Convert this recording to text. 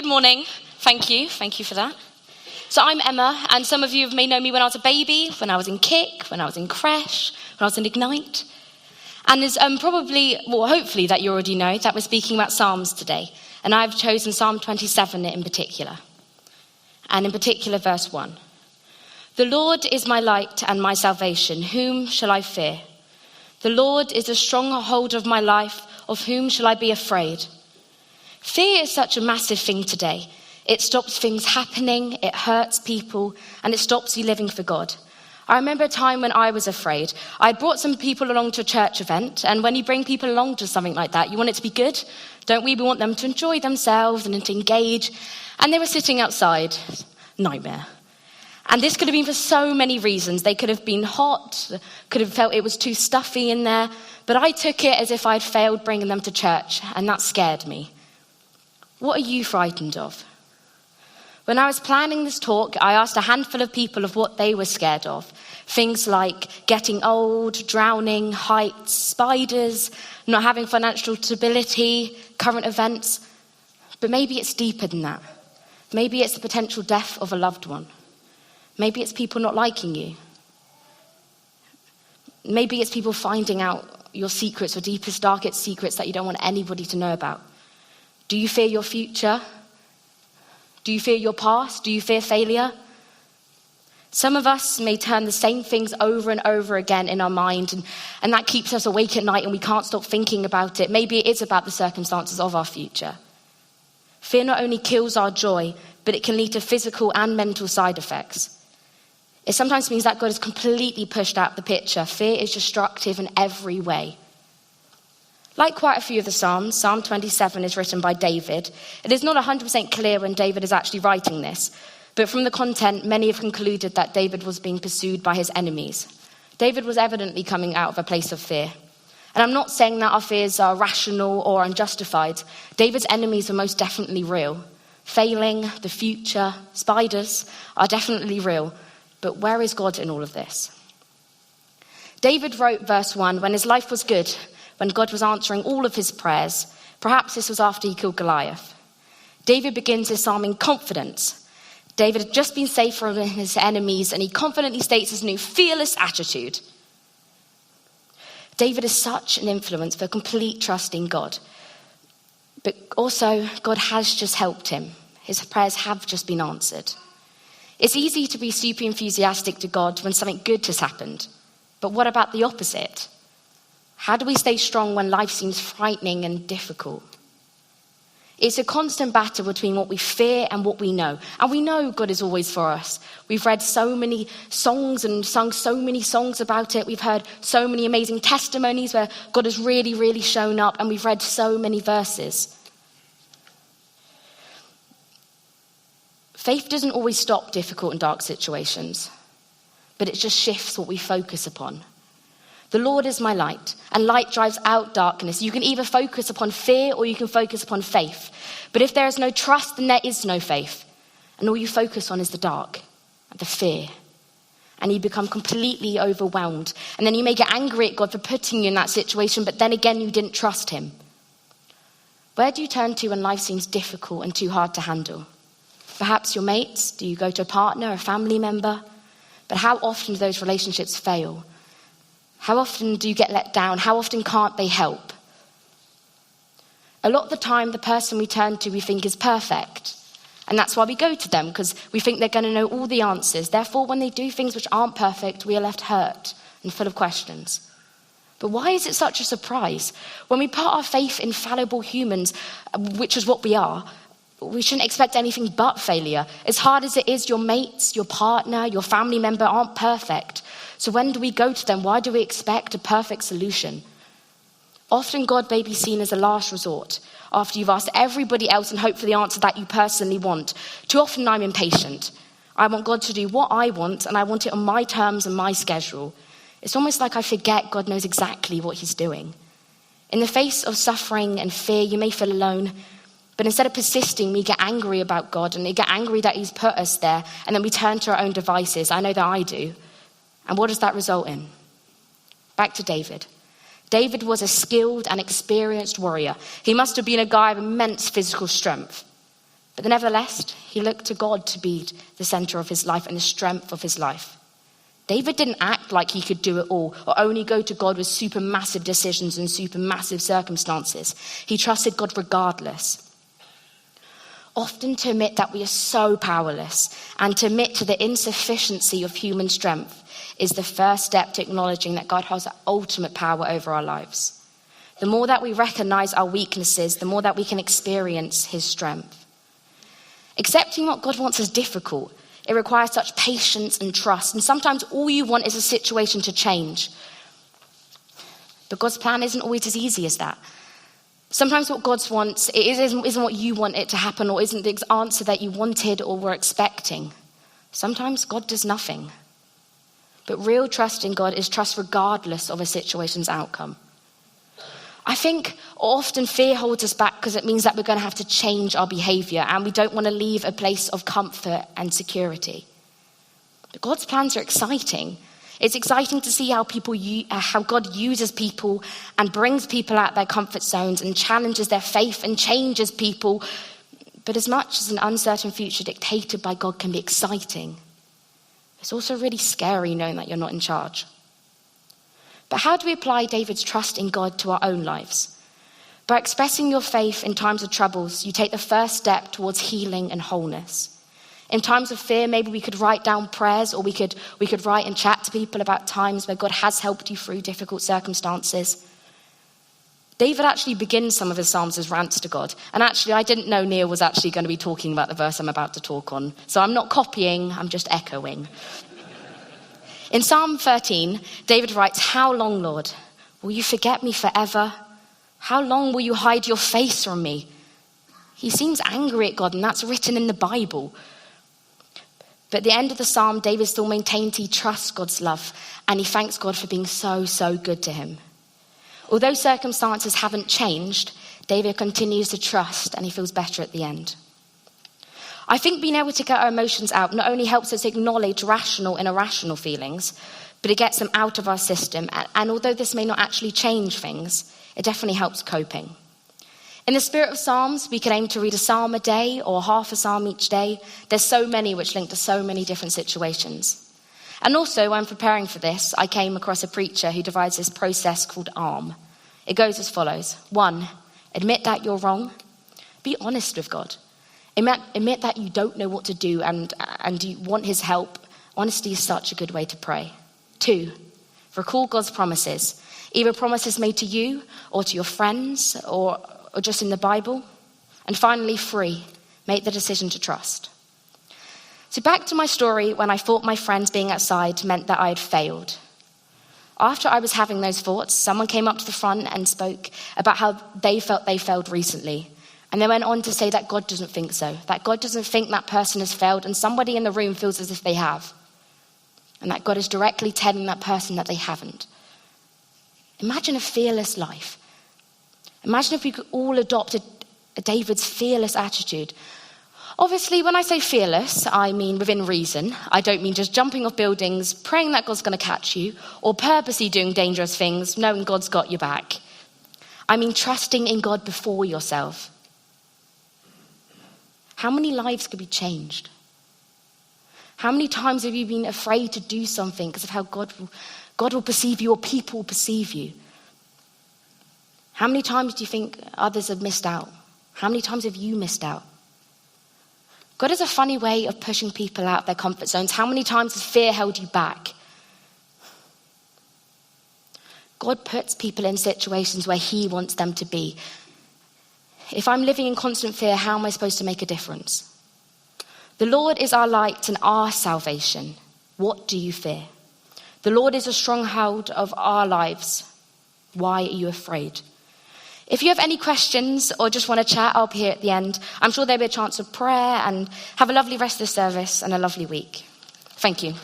Good morning. Thank you for that. So I'm Emma, and some of you may know me when I was a baby, when I was in Kick, when I was in Creche, when I was in Ignite. And there's hopefully that you already know that we're speaking about Psalms today. And I've chosen Psalm 27 in particular. And in particular, verse 1. The Lord is my light and my salvation. Whom shall I fear? The Lord is the stronghold of my life. Of whom shall I be afraid? Fear is such a massive thing today. It stops things happening, it hurts people, and it stops you living for God. I remember a time when I was afraid. I brought some people along to a church event, and when you bring people along to something like that, you want it to be good, don't we? We want them to enjoy themselves and to engage. And they were sitting outside. Nightmare. And this could have been for so many reasons. They could have been hot, could have felt it was too stuffy in there, but I took it as if I'd failed bringing them to church, and that scared me. What are you frightened of? When I was planning this talk, I asked a handful of people of what they were scared of. Things like getting old, drowning, heights, spiders, not having financial stability, current events. But maybe it's deeper than that. Maybe it's the potential death of a loved one. Maybe it's people not liking you. Maybe it's people finding out your secrets, your deepest, darkest secrets that you don't want anybody to know about. Do you fear your future? Do you fear your past? Do you fear failure? Some of us may turn the same things over and over again in our mind, and that keeps us awake at night and we can't stop thinking about it. Maybe it is about the circumstances of our future. Fear not only kills our joy, but it can lead to physical and mental side effects. It sometimes means that God is completely pushed out the picture. Fear is destructive in every way. Like quite a few of the Psalms, Psalm 27 is written by David. It is not 100% clear when David is actually writing this, but from the content, many have concluded that David was being pursued by his enemies. David was evidently coming out of a place of fear. And I'm not saying that our fears are rational or unjustified. David's enemies are most definitely real. Failing, the future, spiders are definitely real. But where is God in all of this? David wrote verse 1 when his life was good, when God was answering all of his prayers. Perhaps this was after he killed Goliath. David begins his psalm in confidence. David had just been saved from his enemies, and he confidently states his new fearless attitude. David is such an influence for complete trust in God. But also, God has just helped him. His prayers have just been answered. It's easy to be super enthusiastic to God when something good has happened. But what about the opposite? How do we stay strong when life seems frightening and difficult? It's a constant battle between what we fear and what we know. And we know God is always for us. We've read so many songs and sung so many songs about it. We've heard so many amazing testimonies where God has really, really shown up. And we've read so many verses. Faith doesn't always stop difficult and dark situations, but it just shifts what we focus upon. The Lord is my light, and light drives out darkness. You can either focus upon fear or you can focus upon faith. But if there is no trust, then there is no faith. And all you focus on is the dark, the fear. And you become completely overwhelmed. And then you may get angry at God for putting you in that situation, but then again, you didn't trust him. Where do you turn to when life seems difficult and too hard to handle? Perhaps your mates? Do you go to a partner, a family member? But how often do those relationships fail? How often do you get let down? How often can't they help? A lot of the time, the person we turn to we think is perfect. And that's why we go to them, because we think they're going to know all the answers. Therefore, when they do things which aren't perfect, we are left hurt and full of questions. But why is it such a surprise? When we put our faith in fallible humans, which is what we are, we shouldn't expect anything but failure. As hard as it is, your mates, your partner, your family member aren't perfect. So when do we go to them? Why do we expect a perfect solution? Often God may be seen as a last resort after you've asked everybody else and hope for the answer that you personally want. Too often I'm impatient. I want God to do what I want, and I want it on my terms and my schedule. It's almost like I forget God knows exactly what he's doing. In the face of suffering and fear, you may feel alone. But instead of persisting, we get angry about God, and we get angry that he's put us there, and then we turn to our own devices. I know that I do. And what does that result in? Back to David. David was a skilled and experienced warrior. He must have been a guy of immense physical strength. But nevertheless, he looked to God to be the center of his life and the strength of his life. David didn't act like he could do it all or only go to God with supermassive decisions and supermassive circumstances. He trusted God regardless. Often to admit that we are so powerless and to admit to the insufficiency of human strength is the first step to acknowledging that God has ultimate power over our lives. The more that we recognize our weaknesses, the more that we can experience his strength. Accepting what God wants is difficult. It requires such patience and trust. And sometimes all you want is a situation to change. But God's plan isn't always as easy as that. Sometimes what God wants isn't what you want it to happen or isn't the answer that you wanted or were expecting. Sometimes God does nothing. But real trust in God is trust regardless of a situation's outcome. I think often fear holds us back because it means that we're going to have to change our behavior and we don't want to leave a place of comfort and security. But God's plans are exciting. It's exciting to see how God uses people and brings people out their comfort zones and challenges their faith and changes people. But as much as an uncertain future dictated by God can be exciting, it's also really scary knowing that you're not in charge. But how do we apply David's trust in God to our own lives? By expressing your faith in times of troubles, you take the first step towards healing and wholeness. In times of fear, maybe we could write down prayers or we could write and chat to people about times where God has helped you through difficult circumstances. David actually begins some of his Psalms as rants to God. And actually, I didn't know Neil was actually going to be talking about the verse I'm about to talk on. So I'm not copying, I'm just echoing. In Psalm 13, David writes, "How long, Lord, will you forget me forever? How long will you hide your face from me?" He seems angry at God, and that's written in the Bible. But at the end of the psalm, David still maintains he trusts God's love, and he thanks God for being so, so good to him. Although circumstances haven't changed, David continues to trust, and he feels better at the end. I think being able to get our emotions out not only helps us acknowledge rational and irrational feelings, but it gets them out of our system. And although this may not actually change things, it definitely helps coping. In the spirit of Psalms, we can aim to read a psalm a day or half a psalm each day. There's so many which link to so many different situations. And also, when preparing for this, I came across a preacher who divides this process called ARM. It goes as follows. 1, admit that you're wrong. Be honest with God. Admit that you don't know what to do and you want his help. Honesty is such a good way to pray. 2, recall God's promises. Either promises made to you or to your friends or just in the Bible. And finally, 3, make the decision to trust. So back to my story when I thought my friends being outside meant that I had failed. After I was having those thoughts, someone came up to the front and spoke about how they felt they failed recently. And they went on to say that God doesn't think so, that God doesn't think that person has failed, and somebody in the room feels as if they have. And that God is directly telling that person that they haven't. Imagine a fearless life. Imagine if we could all adopt a David's fearless attitude. Obviously, when I say fearless, I mean within reason. I don't mean just jumping off buildings, praying that God's going to catch you, or purposely doing dangerous things, knowing God's got your back. I mean trusting in God before yourself. How many lives could be changed? How many times have you been afraid to do something because of how God will perceive you or people will perceive you? How many times do you think others have missed out? How many times have you missed out? God has a funny way of pushing people out of their comfort zones. How many times has fear held you back? God puts people in situations where he wants them to be. If I'm living in constant fear, how am I supposed to make a difference? The Lord is our light and our salvation. What do you fear? The Lord is a stronghold of our lives. Why are you afraid? If you have any questions or just want to chat, I'll be here at the end. I'm sure there'll be a chance of prayer, and have a lovely rest of the service and a lovely week. Thank you.